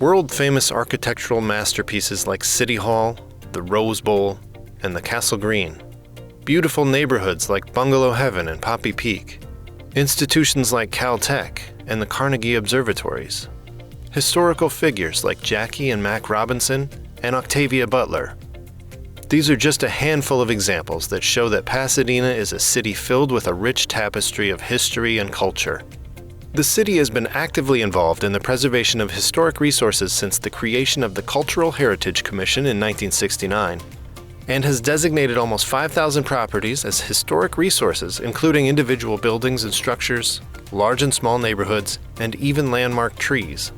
World-famous architectural masterpieces like City Hall, the Rose Bowl, and the Castle Green. Beautiful neighborhoods like Bungalow Heaven and Poppy Peak. Institutions like Caltech and the Carnegie Observatories. Historical figures like Jackie and Mac Robinson and Octavia Butler. These are just a handful of examples that show that Pasadena is a city filled with a rich tapestry of history and culture. The city has been actively involved in the preservation of historic resources since the creation of the Cultural Heritage Commission in 1969, and has designated almost 5,000 properties as historic resources, including individual buildings and structures, large and small neighborhoods, and even landmark trees.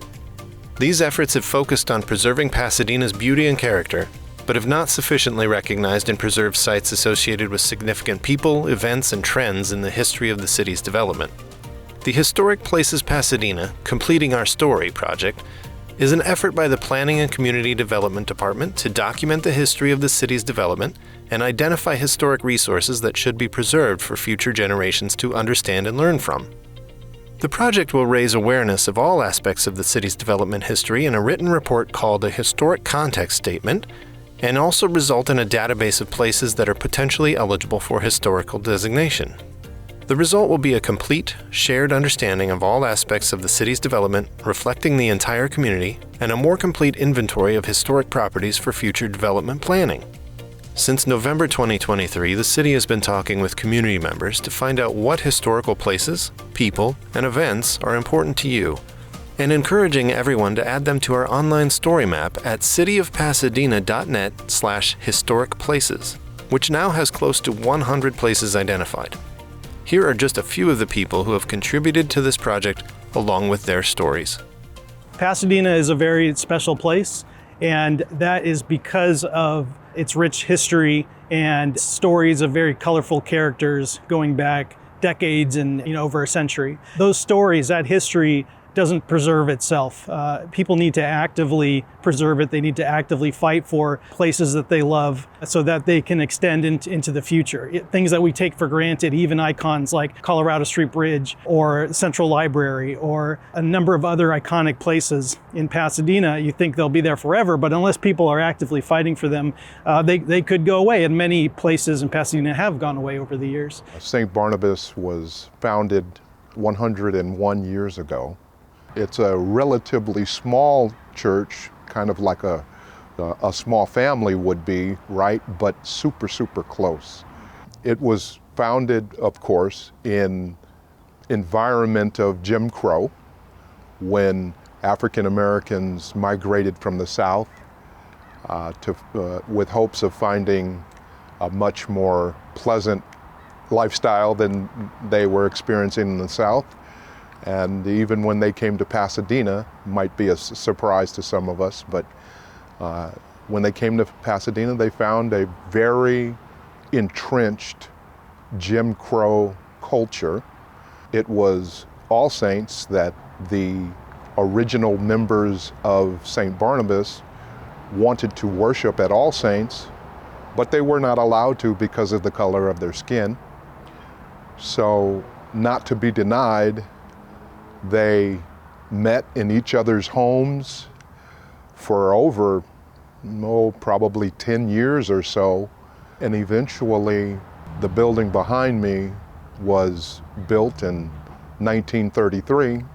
These efforts have focused on preserving Pasadena's beauty and character, but have not sufficiently recognized and preserved sites associated with significant people, events, and trends in the history of the city's development. The Historic Places Pasadena, Completing Our Story project is an effort by the Planning and Community Development Department to document the history of the city's development and identify historic resources that should be preserved for future generations to understand and learn from. The project will raise awareness of all aspects of the city's development history in a written report called a Historic Context Statement, and also result in a database of places that are potentially eligible for historical designation. The result will be a complete, shared understanding of all aspects of the city's development, reflecting the entire community, and a more complete inventory of historic properties for future development planning. Since November 2023, the city has been talking with community members to find out what historical places, people, and events are important to you, and encouraging everyone to add them to our online story map at cityofpasadena.net/historicplaces, which now has close to 100 places identified. Here are just a few of the people who have contributed to this project along with their stories. Pasadena is a very special place, and that is because of its rich history and stories of very colorful characters going back decades and over a century. Those stories, that history, doesn't preserve itself. People need to actively preserve it. They need to actively fight for places that they love so that they can extend into the future. Things that we take for granted, even icons like Colorado Street Bridge or Central Library or a number of other iconic places in Pasadena, you think they'll be there forever, but unless people are actively fighting for them, they could go away. And many places in Pasadena have gone away over the years. St. Barnabas was founded 101 years ago. It's a relatively small church, kind of like a small family would be, right? But super, super close. It was founded, of course, in environment of Jim Crow, when African Americans migrated from the South with hopes of finding a much more pleasant lifestyle than they were experiencing in the South. And even when they came to Pasadena, might be a surprise to some of us, but when they came to Pasadena, they found a very entrenched Jim Crow culture. It was All Saints that the original members of St. Barnabas wanted to worship at All Saints, but they were not allowed to because of the color of their skin. So, not to be denied, they met in each other's homes for over, probably 10 years or so. And eventually, the building behind me was built in 1933.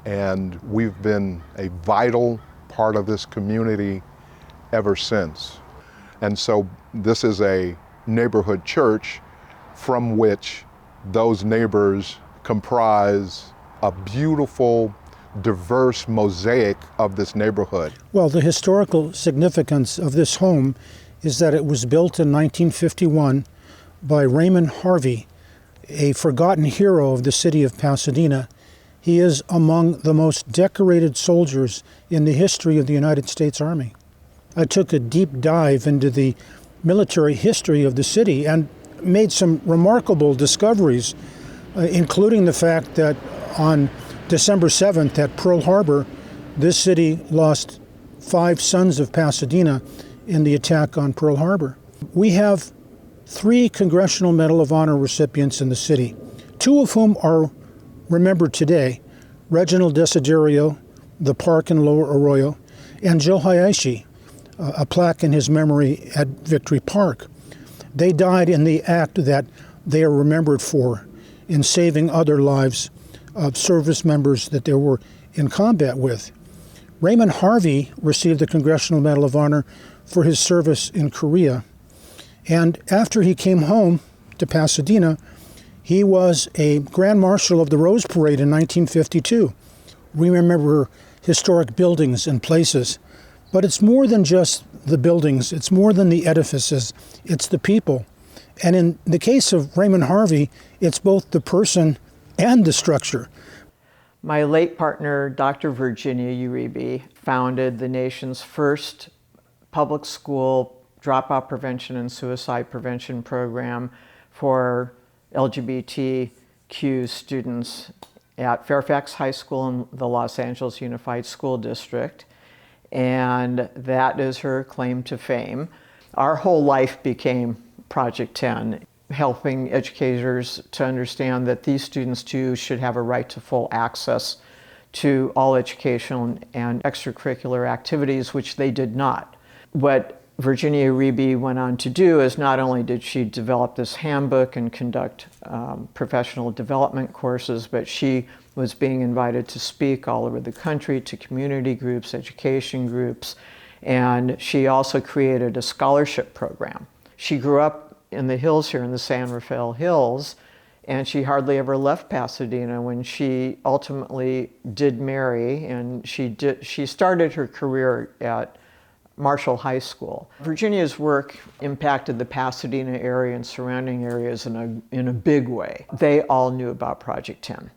And we've been a vital part of this community ever since. And so this is a neighborhood church from which those neighbors comprise a beautiful, diverse mosaic of this neighborhood. Well, the historical significance of this home is that it was built in 1951 by Raymond Harvey, a forgotten hero of the city of Pasadena. He is among the most decorated soldiers in the history of the United States Army. I took a deep dive into the military history of the city and made some remarkable discoveries, including the fact that on December 7th at Pearl Harbor, this city lost 5 sons of Pasadena in the attack on Pearl Harbor. We have 3 Congressional Medal of Honor recipients in the city, 2 of whom are remembered today, Reginald Desiderio the park in Lower Arroyo, and Joe Hayashi, a plaque in his memory at Victory Park. They died in the act that they are remembered for, in saving other lives of service members that they were in combat with. Raymond Harvey received the Congressional Medal of Honor for his service in Korea. And after he came home to Pasadena, he was a Grand Marshal of the Rose Parade in 1952. We remember historic buildings and places, but it's more than just the buildings, it's more than the edifices, it's the people. And in the case of Raymond Harvey, it's both the person and the structure. My late partner, Dr. Virginia Uribe, founded the nation's first public school dropout prevention and suicide prevention program for LGBTQ students at Fairfax High School in the Los Angeles Unified School District. And that is her claim to fame. Our whole life became Project 10, helping educators to understand that these students too should have a right to full access to all educational and extracurricular activities, which they did not. What Virginia Uribe went on to do is not only did she develop this handbook and conduct professional development courses, but she was being invited to speak all over the country to community groups, education groups, and she also created a scholarship program. She grew up in the hills here in the San Rafael Hills, and she hardly ever left Pasadena. When she ultimately did marry, and she started her career at Marshall High School. Virginia's work impacted the Pasadena area and surrounding areas in a big way. They all knew about Project 10.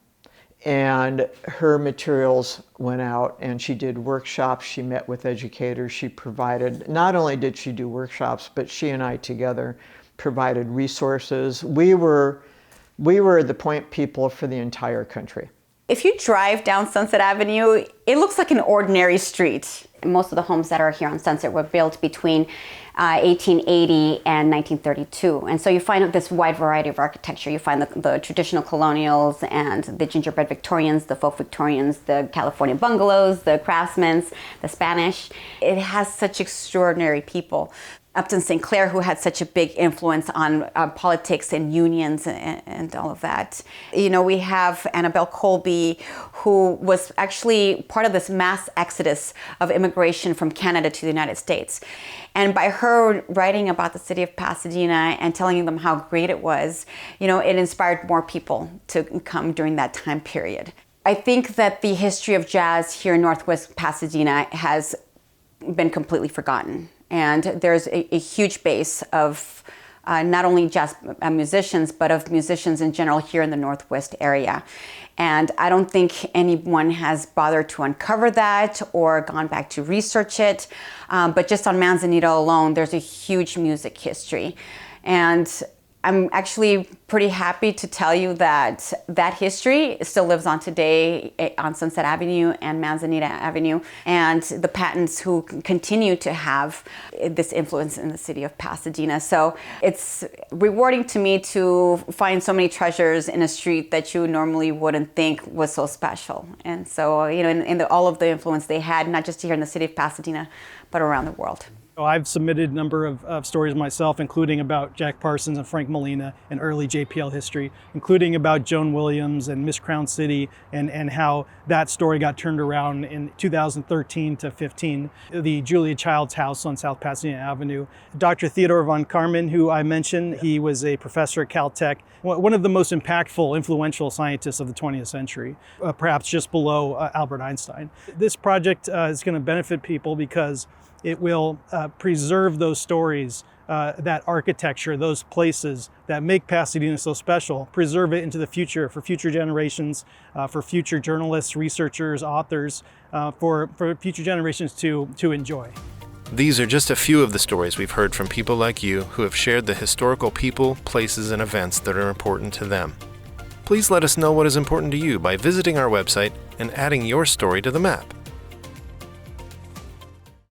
And her materials went out, and she did workshops, she met with educators, she provided, not only did she do workshops, but she and I together provided resources. We were the point people for the entire country. If you drive down Sunset Avenue, it looks like an ordinary street. Most of the homes that are here on Sunset were built between 1880 and 1932. And so you find this wide variety of architecture. You find the traditional colonials and the gingerbread Victorians, the folk Victorians, the California bungalows, the craftsmen's, the Spanish. It has such extraordinary people. Upton St. Clair, who had such a big influence on politics and unions and all of that. You know, we have Annabelle Colby, who was actually part of this mass exodus of immigration from Canada to the United States. And by her writing about the city of Pasadena and telling them how great it was, you know, it inspired more people to come during that time period. I think that the history of jazz here in Northwest Pasadena has been completely forgotten. And there's a huge base of not only jazz musicians, but of musicians in general here in the Northwest area. And I don't think anyone has bothered to uncover that or gone back to research it. But just on Manzanita alone, there's a huge music history. And I'm actually pretty happy to tell you that that history still lives on today on Sunset Avenue and Manzanita Avenue, and the Pattons who continue to have this influence in the city of Pasadena. So it's rewarding to me to find so many treasures in a street that you normally wouldn't think was so special. And so, you know, in all of the influence they had, not just here in the city of Pasadena, but around the world. I've submitted a number of stories myself, including about Jack Parsons and Frank Molina and early JPL history, including about Joan Williams and Miss Crown City and how that story got turned around in 2013 to 15, the Julia Child's house on South Pasadena Avenue. Dr. Theodore von Karman, who I mentioned, he was a professor at Caltech, one of the most impactful, influential scientists of the 20th century, perhaps just below Albert Einstein. This project is going to benefit people because it will preserve those stories, that architecture, those places that make Pasadena so special, preserve it into the future for future generations, for future journalists, researchers, authors, for future generations to enjoy. These are just a few of the stories we've heard from people like you who have shared the historical people, places, and events that are important to them. Please let us know what is important to you by visiting our website and adding your story to the map.